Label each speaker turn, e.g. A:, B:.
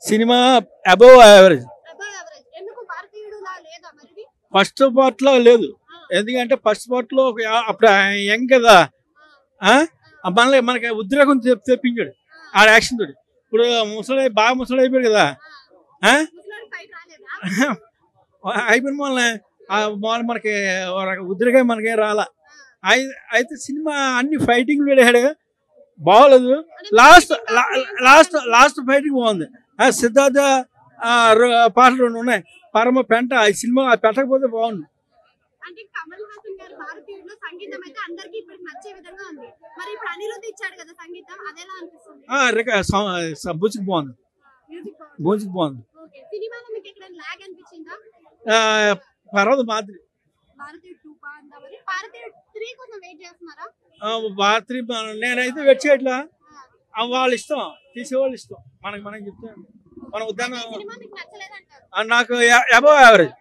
A: Cinema above average.
B: Above average. ఎందుకు భారతీయుడులా లేదా మరిది?
A: ఫస్ట్ పార్ట్ లో లేదు, ఎందుకంటే ఫస్ట్ పార్ట్ లో అప్పుడు యంగ్ కదా, మళ్ళీ మనకి ఉద్రేకం తెప్పించాడు ఆ యాక్షన్ తోటి. ఇప్పుడు బాగా ముసలి అయిపోయాడు కదా,
B: ముసలోడు ఫైట్ రాలేదా?
A: అయిపోయిన మళ్ళీ మనకి ఉద్రేకం మనకేం రాలా. అయితే సినిమా అన్ని ఫైటింగ్ వేడాడు, బాగోలేదు. లాస్ట్ ఫైటింగ్ బాగుంది. సిద్ధార్థ పాటలు 2 ఉన్నాయి, పరమ పెంట. ఈ సినిమా పెట్టకపోతే బాగుంది.
B: అంటే కమల్ హాసన్ గారు భారతీయుడిలో సంగీతం అయితే అందరికీ ఇప్పుడు నచ్చే విధంగా ఉంది. మరి ఇప్పుడు అనిరుద్ధ్ ఇచ్చాడు కదా సంగీతం, అదేలా అనిపిస్తుంది?
A: మ్యూజిక్ బాగుంది, మ్యూజిక్ బాగుంది.
B: ఓకే. సినిమాలో మీకు ఎక్కడైనా లాగ్ అనిపించిందా?
A: పర్వాలేదు. మాదిరి
B: భారతీయుడు 2 బాగుందా? మరి భారతీయుడు 3 కోసం వెయిట్ చేస్తున్నారా?
A: మాదిరి నేనైతే వెయిట్ చేయట్లా. వాళ్ళ ఇష్టం, తీసేవాళ్ళు ఇష్టం. మనం చెప్తాం, మనం వద్దాను.
B: సినిమా మీకు నచ్చలేదంటారు?
A: నాకు అబోవ్ యావరేజ్.